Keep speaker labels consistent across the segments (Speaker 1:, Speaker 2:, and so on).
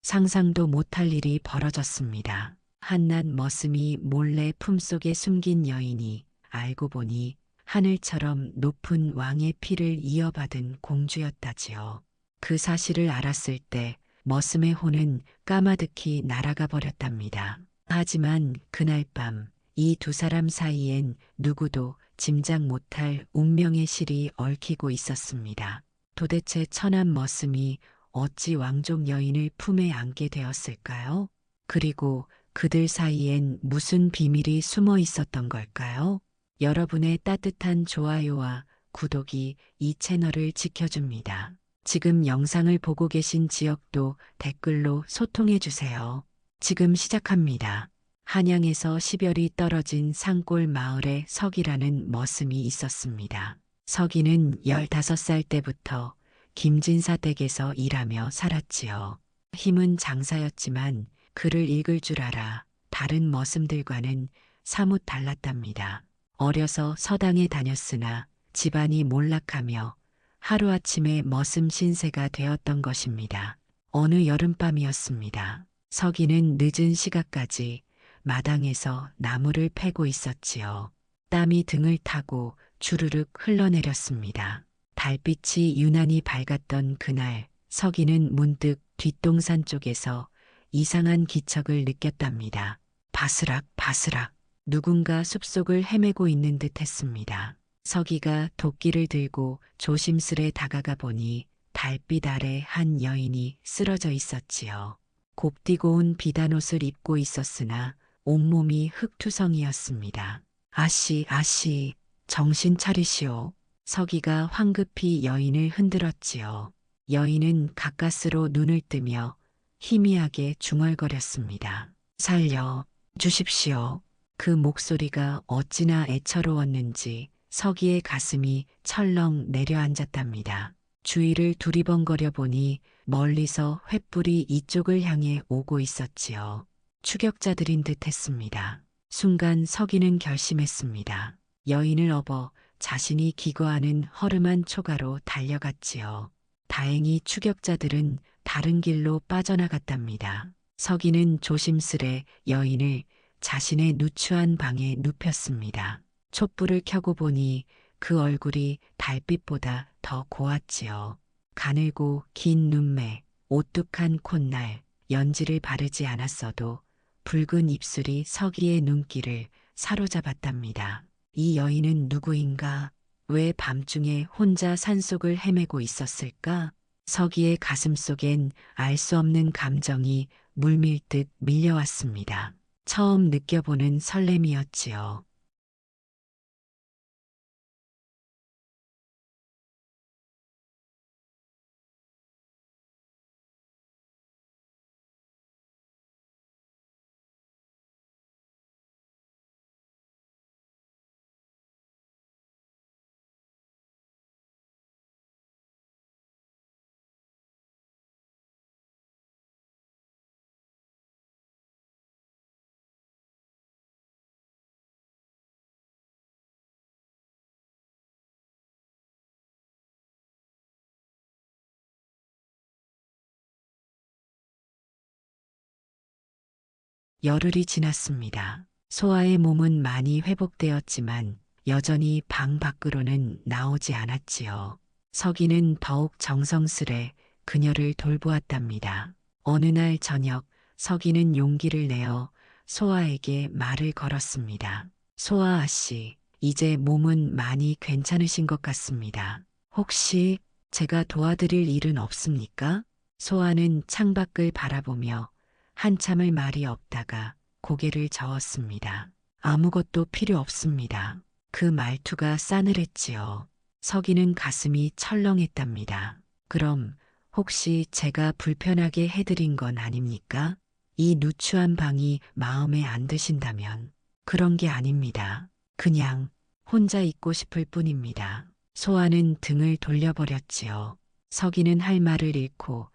Speaker 1: 상상도 못할 일이 벌어졌습니다. 한낱 머슴이 몰래 품속에 숨긴 여인이 알고 보니 하늘처럼 높은 왕의 피를 이어받은 공주였다지요. 그 사실을 알았을 때 머슴의 혼은 까마득히 날아가 버렸답니다. 하지만 그날 밤 이 두 사람 사이엔 누구도 짐작 못할 운명의 실이 얽히고 있었습니다. 도대체 천한 머슴이 어찌 왕족 여인을 품에 안게 되었을까요? 그리고 그들 사이엔 무슨 비밀이 숨어 있었던 걸까요? 여러분의 따뜻한 좋아요와 구독이 이 채널을 지켜줍니다. 지금 영상을 보고 계신 지역도 댓글로 소통해 주세요. 지금 시작합니다. 한양에서 시별이 떨어진 산골 마을에 석이라는 머슴이 있었습니다. 석이는 15살 때부터 김진사 댁에서 일하며 살았지요. 힘은 장사였지만 글을 읽을 줄 알아 다른 머슴들과는 사뭇 달랐답니다. 어려서 서당에 다녔으나 집안이 몰락하며 하루아침에 머슴 신세가 되었던 것입니다. 어느 여름밤이었습니다. 석이는 늦은 시각까지 마당에서 나무를 패고 있었지요. 땀이 등을 타고 주르륵 흘러내렸습니다. 달빛이 유난히 밝았던 그날 석이는 문득 뒷동산 쪽에서 이상한 기척을 느꼈답니다. 바스락 바스락 누군가 숲속을 헤매고 있는 듯 했습니다. 석이가 도끼를 들고 조심스레 다가가 보니 달빛 아래 한 여인이 쓰러져 있었지요. 곱디고 온 비단옷을 입고 있었으나 온몸이 흙투성이었습니다. 아씨, 아씨, 정신 차리시오. 석이가 황급히 여인을 흔들었지요. 여인은 가까스로 눈을 뜨며 희미하게 중얼거렸습니다. 살려 주십시오. 그 목소리가 어찌나 애처로웠는지 석이의 가슴이 철렁 내려앉았답니다. 주위를 두리번거려 보니 멀리서 횃불이 이쪽을 향해 오고 있었지요. 추격자들인 듯 했습니다. 순간 석이는 결심했습니다. 여인을 업어 자신이 기거하는 허름한 초가로 달려갔지요. 다행히 추격자들은 다른 길로 빠져나갔답니다. 석이는 조심스레 여인을 자신의 누추한 방에 눕혔습니다. 촛불을 켜고 보니 그 얼굴이 달빛보다 더 고왔지요. 가늘고 긴 눈매, 오뚝한 콧날, 연지를 바르지 않았어도 붉은 입술이 석이의 눈길을 사로잡았답니다. 이 여인은 누구인가? 왜 밤중에 혼자 산속을 헤매고 있었을까? 석이의 가슴속엔 알 수 없는 감정이 물밀듯 밀려왔습니다. 처음 느껴보는 설렘이었지요. 열흘이 지났습니다. 소아의 몸은 많이 회복되었지만 여전히 방 밖으로는 나오지 않았지요. 석이는 더욱 정성스레 그녀를 돌보았답니다. 어느 날 저녁 석이는 용기를 내어 소아에게 말을 걸었습니다. 소아 아씨, 이제 몸은 많이 괜찮으신 것 같습니다. 혹시 제가 도와드릴 일은 없습니까? 소아는 창밖을 바라보며 한참을 말이 없다가 고개를 저었습니다. 아무것도 필요 없습니다. 그 말투가 싸늘했지요. 석이는 가슴이 철렁했답니다. 그럼 혹시 제가 불편하게 해드린 건 아닙니까? 이 누추한 방이 마음에 안 드신다면 그런 게 아닙니다. 그냥 혼자 있고 싶을 뿐입니다. 소아는 등을 돌려버렸지요. 석이는 할 말을 잃고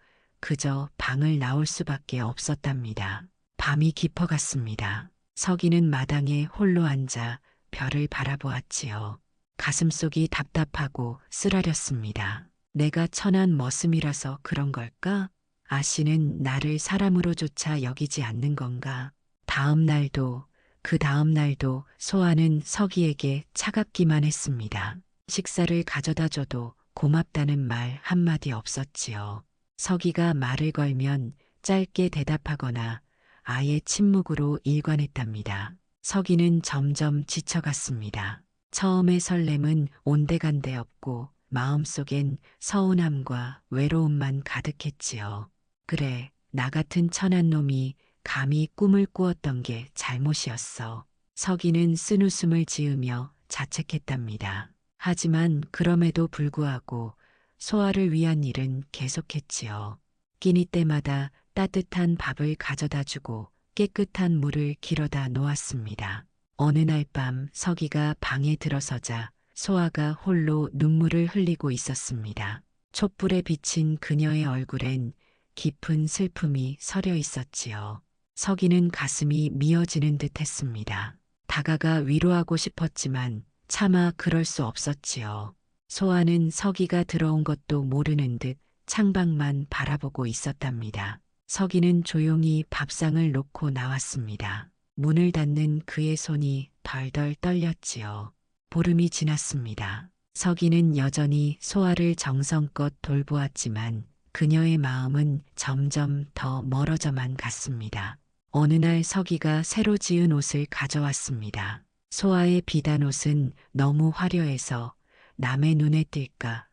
Speaker 1: 그저 방을 나올 수밖에 없었답니다. 밤이 깊어갔습니다. 석이는 마당에 홀로 앉아 별을 바라보았지요. 가슴속이 답답하고 쓰라렸습니다. 내가 천한 머슴이라서 그런 걸까? 아씨는 나를 사람으로조차 여기지 않는 건가? 다음 날도 그 다음 날도 소아는 서기에게 차갑기만 했습니다. 식사를 가져다 줘도 고맙다는 말 한마디 없었지요. 서기가 말을 걸면 짧게 대답하거나 아예 침묵으로 일관했답니다. 서기는 점점 지쳐갔습니다. 처음의 설렘은 온데간데없고 마음속엔 서운함과 외로움만 가득했지요. 그래, 나 같은 천한 놈이 감히 꿈을 꾸었던 게 잘못이었어. 서기는 쓴웃음을 지으며 자책했답니다. 하지만 그럼에도 불구하고 소아를 위한 일은 계속했지요. 끼니 때마다 따뜻한 밥을 가져다 주고 깨끗한 물을 길어다 놓았습니다. 어느 날 밤 서기가 방에 들어서자 소아가 홀로 눈물을 흘리고 있었습니다. 촛불에 비친 그녀의 얼굴엔 깊은 슬픔이 서려 있었지요. 서기는 가슴이 미어지는 듯 했습니다. 다가가 위로하고 싶었지만 차마 그럴 수 없었지요. 소아는 서기가 들어온 것도 모르는 듯 창밖만 바라보고 있었답니다. 서기는 조용히 밥상을 놓고 나왔습니다. 문을 닫는 그의 손이 덜덜 떨렸지요. 보름이 지났습니다. 서기는 여전히 소아를 정성껏 돌보았지만 그녀의 마음은 점점 더 멀어져만 갔습니다. 어느 날 서기가 새로 지은 옷을 가져왔습니다. 소아의 비단 옷은 너무 화려해서 남의 눈에 띌까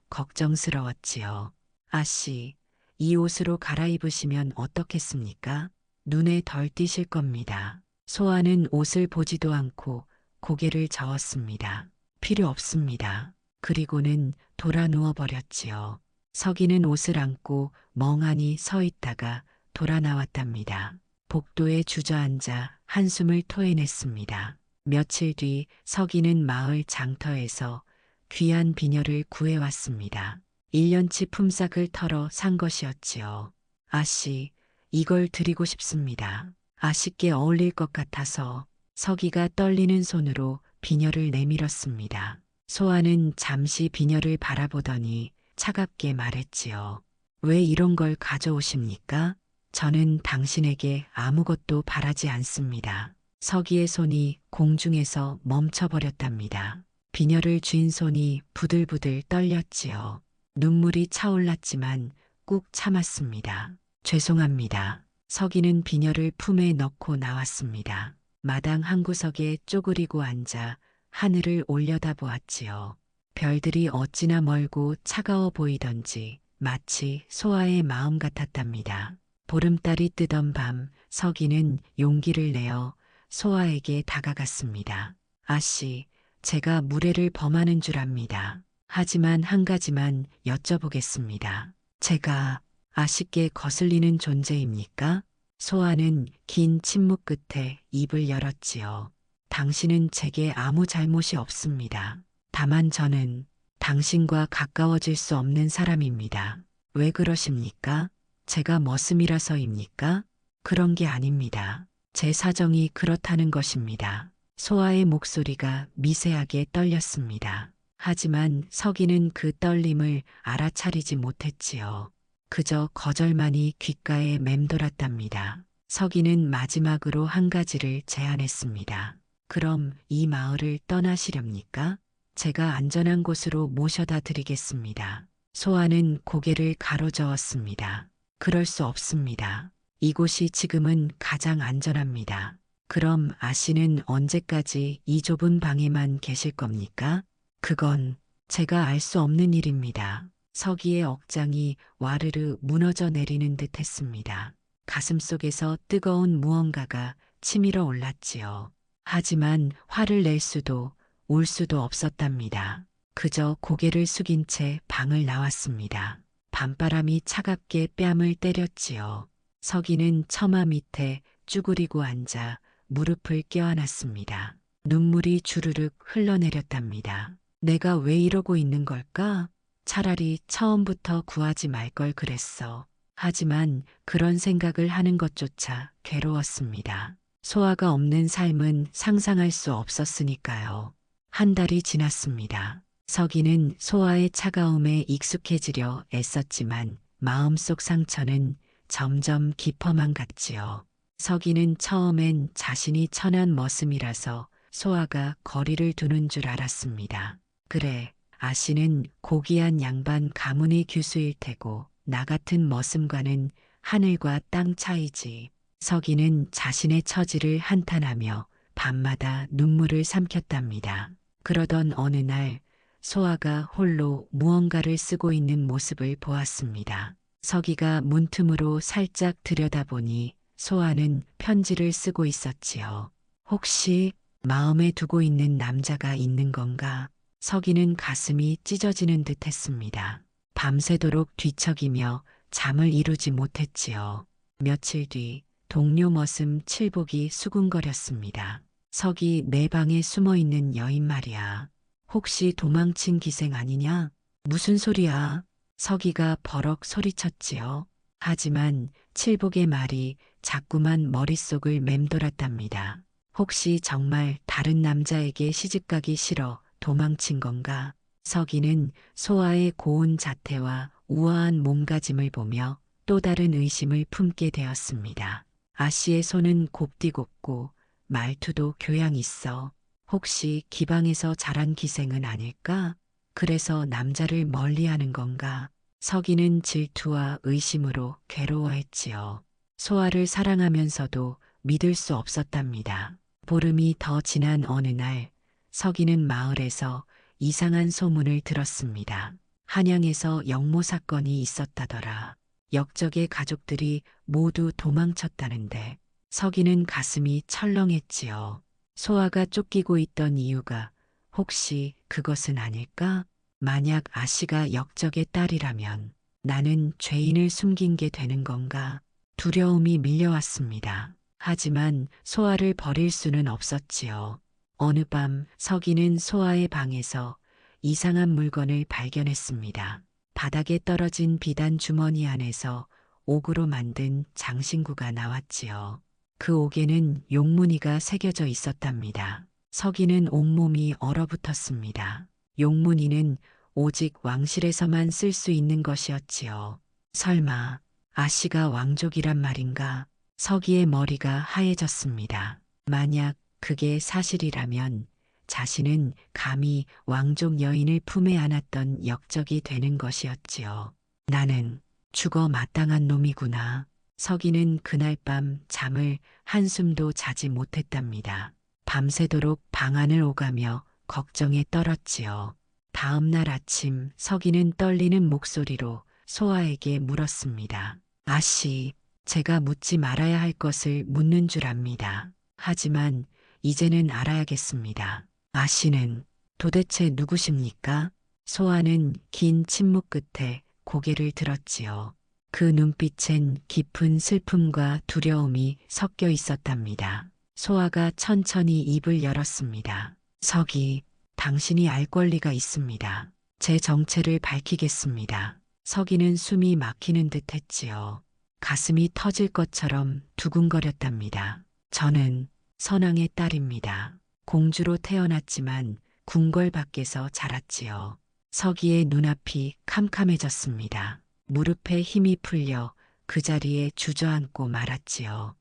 Speaker 1: 걱정스러웠지요. 아씨, 이 옷으로 갈아입으시면 어떻겠습니까? 눈에 덜 띄실 겁니다. 소아는 옷을 보지도 않고 고개를 저었습니다. 필요 없습니다. 그리고는 돌아 누워버렸지요. 서기는 옷을 안고 멍하니 서 있다가 돌아 나왔답니다. 복도에 주저앉아 한숨을 토해냈습니다. 며칠 뒤 서기는 마을 장터에서 귀한 비녀를 구해왔습니다. 1년치 품삯을 털어 산 것이었지요. 아씨, 이걸 드리고 싶습니다. 아씨께 어울릴 것 같아서. 서기가 떨리는 손으로 비녀를 내밀었습니다. 소아는 잠시 비녀를 바라보더니 차갑게 말했지요. 왜 이런 걸 가져오십니까? 저는 당신에게 아무것도 바라지 않습니다. 서기의 손이 공중에서 멈춰버렸답니다. 비녀를 쥔 손이 부들부들 떨렸지요. 눈물이 차올랐지만 꾹 참았습니다. 죄송합니다. 서기는 비녀를 품에 넣고 나왔습니다. 마당 한 구석에 쪼그리고 앉아 하늘을 올려다보았지요. 별들이 어찌나 멀고 차가워 보이던지 마치 소아의 마음 같았답니다. 보름달이 뜨던 밤 서기는 용기를 내어 소아에게 다가갔습니다. 아씨, 제가 무례를 범하는 줄 압니다. 하지만 한 가지만 여쭤보겠습니다. 제가 아씨께 거슬리는 존재입니까? 소아는 긴 침묵 끝에 입을 열었지요. 당신은 제게 아무 잘못이 없습니다. 다만 저는 당신과 가까워질 수 없는 사람입니다. 왜 그러십니까? 제가 머슴이라서입니까? 그런 게 아닙니다. 제 사정이 그렇다는 것입니다. 소아의 목소리가 미세하게 떨렸습니다. 하지만 서기는 그 떨림을 알아차리지 못했지요. 그저 거절만이 귓가에 맴돌았답니다. 서기는 마지막으로 한 가지를 제안했습니다. 그럼 이 마을을 떠나시렵니까? 제가 안전한 곳으로 모셔다 드리겠습니다. 소아는 고개를 가로저었습니다. 그럴 수 없습니다. 이곳이 지금은 가장 안전합니다. 그럼 아씨는 언제까지 이 좁은 방에만 계실 겁니까? 그건 제가 알 수 없는 일입니다. 서기의 억장이 와르르 무너져 내리는 듯 했습니다. 가슴속에서 뜨거운 무언가가 치밀어 올랐지요. 하지만 화를 낼 수도 울 수도 없었답니다. 그저 고개를 숙인 채 방을 나왔습니다. 밤바람이 차갑게 뺨을 때렸지요. 서기는 처마 밑에 쭈그리고 앉아 무릎을 껴안았습니다. 눈물이 주르륵 흘러내렸답니다. 내가 왜 이러고 있는 걸까? 차라리 처음부터 구하지 말 걸 그랬어. 하지만 그런 생각을 하는 것조차 괴로웠습니다. 소아가 없는 삶은 상상할 수 없었으니까요. 한 달이 지났습니다. 서기는 소아의 차가움에 익숙해지려 애썼지만 마음속 상처는 점점 깊어만 갔지요. 서기는 처음엔 자신이 천한 머슴이라서 소아가 거리를 두는 줄 알았습니다. 그래, 아씨는 고귀한 양반 가문의 규수일 테고 나 같은 머슴과는 하늘과 땅 차이지. 서기는 자신의 처지를 한탄하며 밤마다 눈물을 삼켰답니다. 그러던 어느 날 소아가 홀로 무언가를 쓰고 있는 모습을 보았습니다. 서기가 문틈으로 살짝 들여다보니 소아는 편지를 쓰고 있었지요. 혹시 마음에 두고 있는 남자가 있는 건가? 서기는 가슴이 찢어지는 듯 했습니다. 밤새도록 뒤척이며 잠을 이루지 못했지요. 며칠 뒤 동료 머슴 칠복이 수군거렸습니다. 서기 내 방에 숨어 있는 여인 말이야. 혹시 도망친 기생 아니냐? 무슨 소리야? 서기가 버럭 소리쳤지요. 하지만 칠복의 말이 자꾸만 머릿속을 맴돌았답니다. 혹시 정말 다른 남자에게 시집가기 싫어 도망친 건가? 서기는 소아의 고운 자태와 우아한 몸가짐을 보며 또 다른 의심을 품게 되었습니다. 아씨의 손은 곱디곱고 말투도 교양 있어. 혹시 기방에서 자란 기생은 아닐까? 그래서 남자를 멀리하는 건가? 서기는 질투와 의심으로 괴로워했지요. 소아를 사랑하면서도 믿을 수 없었답니다. 보름이 더 지난 어느 날 서기는 마을에서 이상한 소문을 들었습니다. 한양에서 영모 사건이 있었다더라. 역적의 가족들이 모두 도망쳤다는데 서기는 가슴이 철렁했지요. 소아가 쫓기고 있던 이유가 혹시 그것은 아닐까? 만약 아씨가 역적의 딸이라면 나는 죄인을 숨긴 게 되는 건가? 두려움이 밀려왔습니다. 하지만 소아를 버릴 수는 없었지요. 어느 밤 서기는 소아의 방에서 이상한 물건을 발견했습니다. 바닥에 떨어진 비단 주머니 안에서 옥으로 만든 장신구가 나왔지요. 그 옥에는 용문이가 새겨져 있었답니다. 서기는 온몸이 얼어붙었습니다. 용문이는 오직 왕실에서만 쓸 수 있는 것이었지요. 설마 아씨가 왕족이란 말인가? 서기의 머리가 하얘졌습니다. 만약 그게 사실이라면 자신은 감히 왕족 여인을 품에 안았던 역적이 되는 것이었지요. 나는 죽어 마땅한 놈이구나. 서기는 그날 밤 잠을 한숨도 자지 못했답니다. 밤새도록 방 안을 오가며 걱정에 떨었지요. 다음 날 아침 서기는 떨리는 목소리로 소아에게 물었습니다. 아씨, 제가 묻지 말아야 할 것을 묻는 줄 압니다. 하지만 이제는 알아야겠습니다. 아씨는 도대체 누구십니까? 소아는 긴 침묵 끝에 고개를 들었지요. 그 눈빛엔 깊은 슬픔과 두려움이 섞여 있었답니다. 소아가 천천히 입을 열었습니다. 서기, 당신이 알 권리가 있습니다. 제 정체를 밝히겠습니다. 서기는 숨이 막히는 듯 했지요. 가슴이 터질 것처럼 두근거렸답니다. 저는 선왕의 딸입니다. 공주로 태어났지만 궁궐 밖에서 자랐지요. 서기의 눈앞이 캄캄해졌습니다. 무릎에 힘이 풀려 그 자리에 주저앉고 말았지요.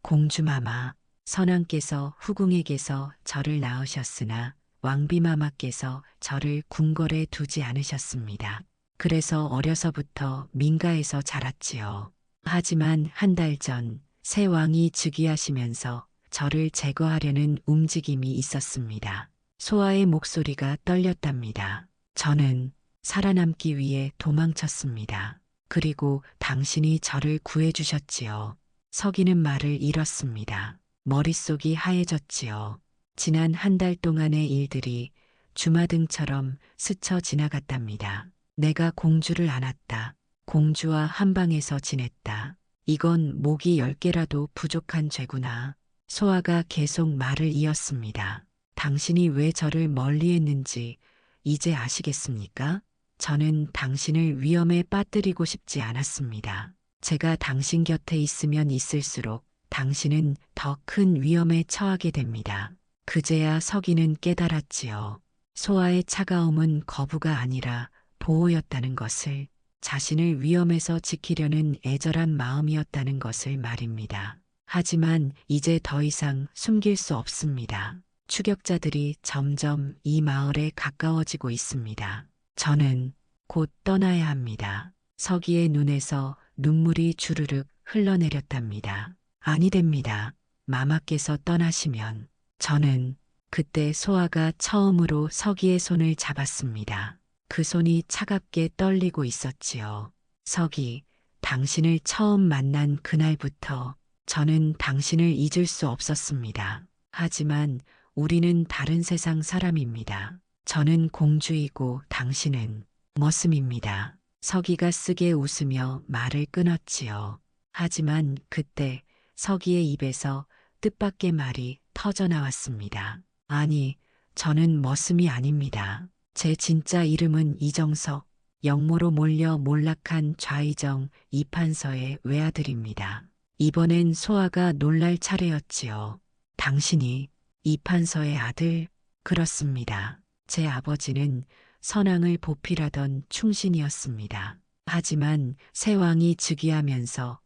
Speaker 1: 공주마마, 선왕께서 후궁에게서 저를 낳으셨으나 왕비마마께서 저를 궁궐에 두지 않으셨습니다. 그래서 어려서부터 민가에서 자랐지요. 하지만 한 달 전 새 왕이 즉위하시면서 저를 제거하려는 움직임이 있었습니다. 소아의 목소리가 떨렸답니다. 저는 살아남기 위해 도망쳤습니다. 그리고 당신이 저를 구해주셨지요. 서기는 말을 잃었습니다. 머릿속이 하얘졌지요. 지난 한 달 동안의 일들이 주마등처럼 스쳐 지나갔답니다. 내가 공주를 안았다. 공주와 한 방에서 지냈다. 이건 목이 10개라도 부족한 죄구나. 소아가 계속 말을 이었습니다. 당신이 왜 저를 멀리했는지 이제 아시겠습니까? 저는 당신을 위험에 빠뜨리고 싶지 않았습니다. 제가 당신 곁에 있으면 있을수록 당신은 더 큰 위험에 처하게 됩니다. 그제야 서기는 깨달았지요. 소아의 차가움은 거부가 아니라 보호였다는 것을. 자신을 위험에서 지키려는 애절한 마음이었다는 것을 말입니다. 하지만 이제 더 이상 숨길 수 없습니다. 추격자들이 점점 이 마을에 가까워지고 있습니다. 저는 곧 떠나야 합니다. 서기의 눈에서 눈물이 주르륵 흘러내렸답니다. 아니 됩니다. 마마께서 떠나시면. 저는 그때 소아가 처음으로 서기의 손을 잡았습니다. 그 손이 차갑게 떨리고 있었지요. 서기, 당신을 처음 만난 그날부터 저는 당신을 잊을 수 없었습니다. 하지만 우리는 다른 세상 사람입니다. 저는 공주이고 당신은 머슴입니다. 서기가 쓰게 웃으며 말을 끊었지요. 하지만 그때 서기의 입에서 뜻밖의 말이 터져 나왔습니다. 아니, 저는 머슴이 아닙니다. 제 진짜 이름은 이정석, 영모로 몰려 몰락한 좌의정 이판서의 외아들입니다. 이번엔 소아가 놀랄 차례였지요. 당신이 이판서의 아들? 그렇습니다. 제 아버지는 선왕을 보필하던 충신이었습니다. 하지만 새 왕이 즉위하면서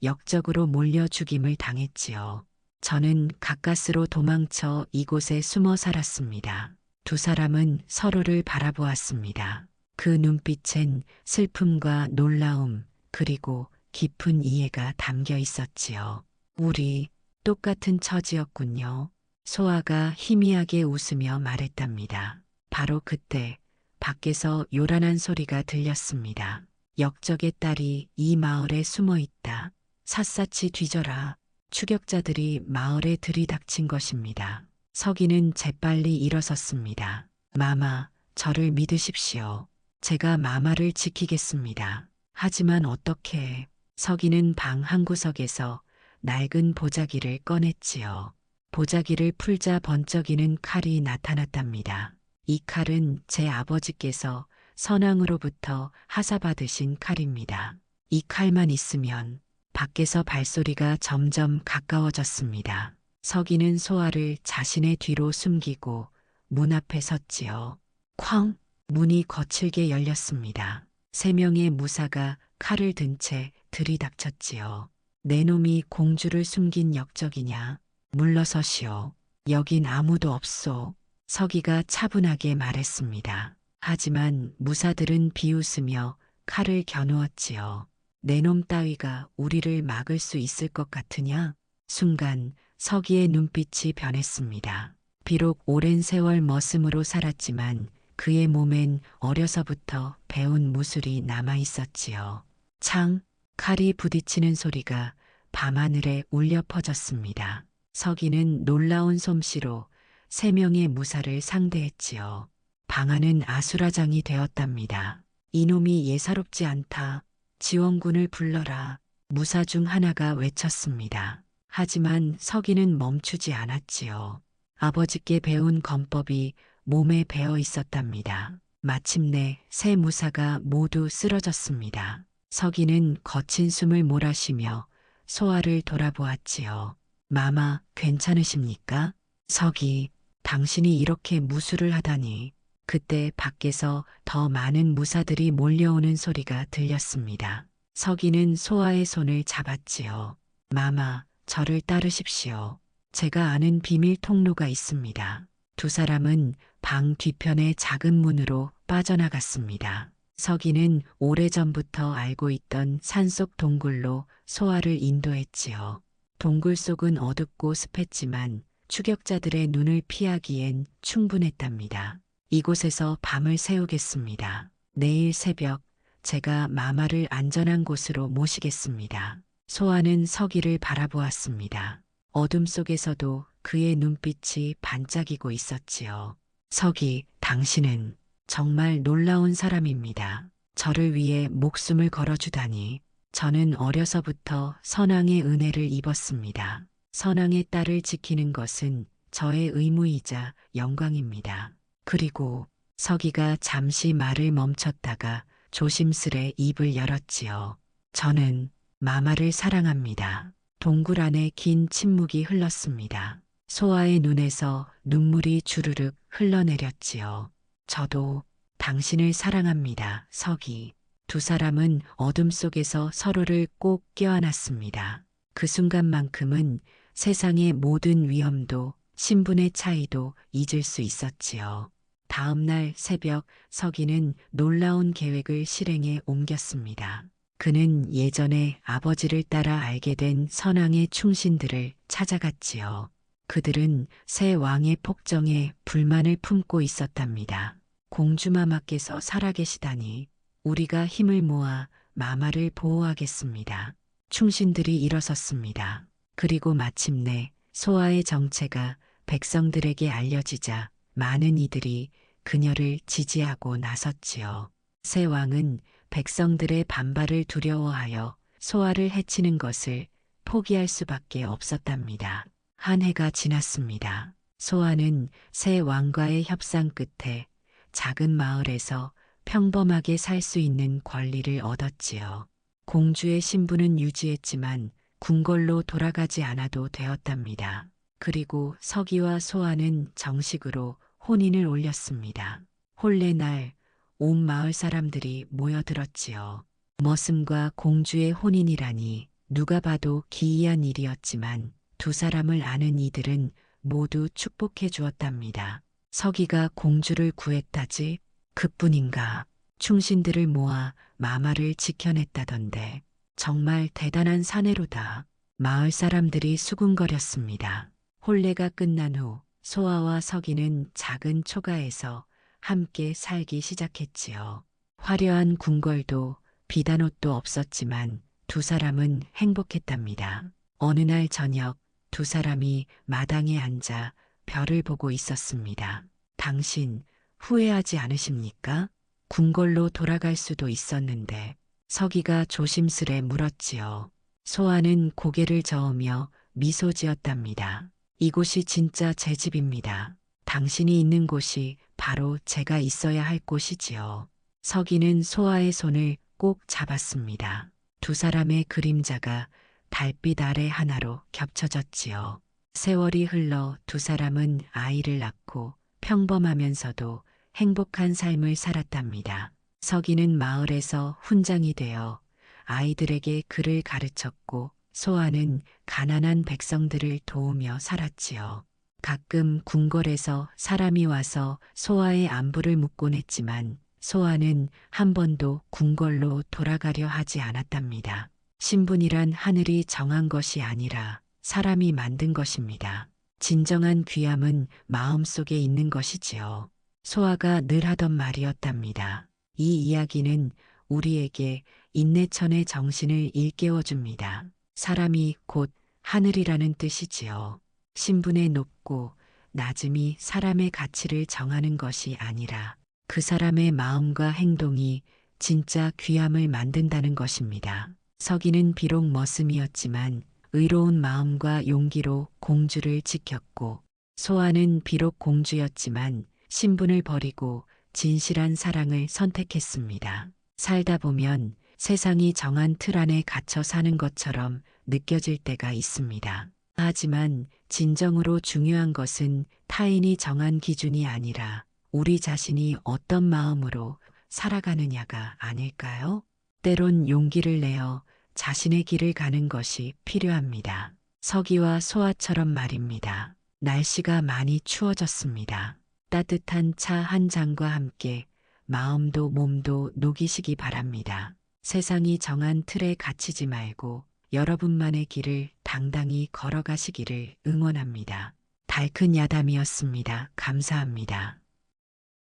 Speaker 1: 역적으로 몰려 죽임을 당했지요. 저는 가까스로 도망쳐 이곳에 숨어 살았습니다. 두 사람은 서로를 바라보았습니다. 그 눈빛엔 슬픔과 놀라움 그리고 깊은 이해가 담겨 있었지요. 우리 똑같은 처지였군요. 소아가 희미하게 웃으며 말했답니다. 바로 그때 밖에서 요란한 소리가 들렸습니다. 역적의 딸이 이 마을에 숨어 있다. 샅샅이 뒤져라. 추격자들이 마을에 들이닥친 것입니다. 서기는 재빨리 일어섰습니다. 마마, 저를 믿으십시오. 제가 마마를 지키겠습니다. 하지만 어떻게? 서기는 방 한구석에서 낡은 보자기를 꺼냈지요. 보자기를 풀자 번쩍이는 칼이 나타났답니다. 이 칼은 제 아버지께서 선왕으로부터 하사받으신 칼입니다. 이 칼만 있으면 밖에서 발소리가 점점 가까워졌습니다. 서기는 소아를 자신의 뒤로 숨기고 문 앞에 섰지요. 쾅! 문이 거칠게 열렸습니다. 3명의 무사가 칼을 든 채 들이닥쳤지요. 내 놈이 공주를 숨긴 역적이냐? 물러서시오. 여긴 아무도 없소. 서기가 차분하게 말했습니다. 하지만 무사들은 비웃으며 칼을 겨누었지요. 내 놈 따위가 우리를 막을 수 있을 것 같으냐? 순간 서기의 눈빛이 변했습니다. 비록 오랜 세월 머슴으로 살았지만 그의 몸엔 어려서부터 배운 무술이 남아 있었지요. 창, 칼이 부딪히는 소리가 밤하늘에 울려 퍼졌습니다. 서기는 놀라운 솜씨로 3명의 무사를 상대했지요. 방안은 아수라장이 되었답니다. 이놈이 예사롭지 않다. 지원군을 불러라. 무사 중 하나가 외쳤습니다. 하지만 서기는 멈추지 않았지요. 아버지께 배운 검법이 몸에 배어 있었답니다. 마침내 3 무사가 모두 쓰러졌습니다. 서기는 거친 숨을 몰아쉬며 소아를 돌아보았지요. 마마, 괜찮으십니까? 서기, 당신이 이렇게 무술을 하다니. 그때 밖에서 더 많은 무사들이 몰려오는 소리가 들렸습니다. 서기는 소아의 손을 잡았지요. 마마, 저를 따르십시오. 제가 아는 비밀 통로가 있습니다. 두 사람은 방 뒤편의 작은 문으로 빠져나갔습니다. 서기는 오래전부터 알고 있던 산속 동굴로 소아를 인도했지요. 동굴 속은 어둡고 습했지만 추격자들의 눈을 피하기엔 충분했답니다. 이곳에서 밤을 새우겠습니다. 내일 새벽 제가 마마를 안전한 곳으로 모시겠습니다. 소아는 서기를 바라보았습니다. 어둠 속에서도 그의 눈빛이 반짝이고 있었지요. 서기, 당신은 정말 놀라운 사람입니다. 저를 위해 목숨을 걸어주다니. 저는 어려서부터 선왕의 은혜를 입었습니다. 선왕의 딸을 지키는 것은 저의 의무이자 영광입니다. 그리고 서기가 잠시 말을 멈췄다가 조심스레 입을 열었지요. 저는 마마를 사랑합니다. 동굴 안에 긴 침묵이 흘렀습니다. 소아의 눈에서 눈물이 주르륵 흘러내렸지요. 저도 당신을 사랑합니다, 서기. 두 사람은 어둠 속에서 서로를 꼭 껴안았습니다. 그 순간만큼은 세상의 모든 위험도 신분의 차이도 잊을 수 있었지요. 다음 날 새벽 서기는 놀라운 계획을 실행에 옮겼습니다. 그는 예전에 아버지를 따라 알게 된 선왕의 충신들을 찾아갔지요. 그들은 새 왕의 폭정에 불만을 품고 있었답니다. 공주마마께서 살아계시다니 우리가 힘을 모아 마마를 보호하겠습니다. 충신들이 일어섰습니다. 그리고 마침내 소아의 정체가 백성들에게 알려지자 많은 이들이 그녀를 지지하고 나섰지요. 새 왕은 백성들의 반발을 두려워하여 소아를 해치는 것을 포기할 수밖에 없었답니다. 한 해가 지났습니다. 소아는 새 왕과의 협상 끝에 작은 마을에서 평범하게 살 수 있는 권리를 얻었지요. 공주의 신분은 유지했지만 궁궐로 돌아가지 않아도 되었답니다. 그리고 서기와 소아는 정식으로 혼인을 올렸습니다. 혼례날 온 마을 사람들이 모여들었지요. 머슴과 공주의 혼인이라니 누가 봐도 기이한 일이었지만 두 사람을 아는 이들은 모두 축복해 주었답니다. 서기가 공주를 구했다지 그뿐인가. 충신들을 모아 마마를 지켜냈다던데 정말 대단한 사내로다. 마을 사람들이 수군거렸습니다. 혼례가 끝난 후 소아와 서기는 작은 초가에서 함께 살기 시작했지요. 화려한 궁궐도 비단 옷도 없었지만 두 사람은 행복했답니다. 어느 날 저녁 두 사람이 마당에 앉아 별을 보고 있었습니다. 당신 후회하지 않으십니까? 궁궐로 돌아갈 수도 있었는데 서기가 조심스레 물었지요. 소아는 고개를 저으며 미소 지었답니다. 이곳이 진짜 제 집입니다. 당신이 있는 곳이 바로 제가 있어야 할 곳이지요. 서기는 소아의 손을 꼭 잡았습니다. 두 사람의 그림자가 달빛 아래 하나로 겹쳐졌지요. 세월이 흘러 두 사람은 아이를 낳고 평범하면서도 행복한 삶을 살았답니다. 서기는 마을에서 훈장이 되어 아이들에게 글을 가르쳤고 소아는 가난한 백성들을 도우며 살았지요. 가끔 궁궐에서 사람이 와서 소아의 안부를 묻곤 했지만 소아는 한 번도 궁궐로 돌아가려 하지 않았답니다. 신분이란 하늘이 정한 것이 아니라 사람이 만든 것입니다. 진정한 귀함은 마음속에 있는 것이지요. 소아가 늘 하던 말이었답니다. 이 이야기는 우리에게 인내천의 정신을 일깨워줍니다. 사람이 곧 하늘이라는 뜻이지요. 신분의 높고 낮음이 사람의 가치를 정하는 것이 아니라 그 사람의 마음과 행동이 진짜 귀함을 만든다는 것입니다. 서기는 비록 머슴이었지만 의로운 마음과 용기로 공주를 지켰고 소아는 비록 공주였지만 신분을 버리고 진실한 사랑을 선택했습니다. 살다 보면 세상이 정한 틀 안에 갇혀 사는 것처럼 느껴질 때가 있습니다. 하지만 진정으로 중요한 것은 타인이 정한 기준이 아니라 우리 자신이 어떤 마음으로 살아가느냐가 아닐까요? 때론 용기를 내어 자신의 길을 가는 것이 필요합니다. 서기와 소아처럼 말입니다. 날씨가 많이 추워졌습니다. 따뜻한 차 한 잔과 함께 마음도 몸도 녹이시기 바랍니다. 세상이 정한 틀에 갇히지 말고 여러분만의 길을 당당히 걸어가시기를 응원합니다. 달큰 야담이었습니다. 감사합니다.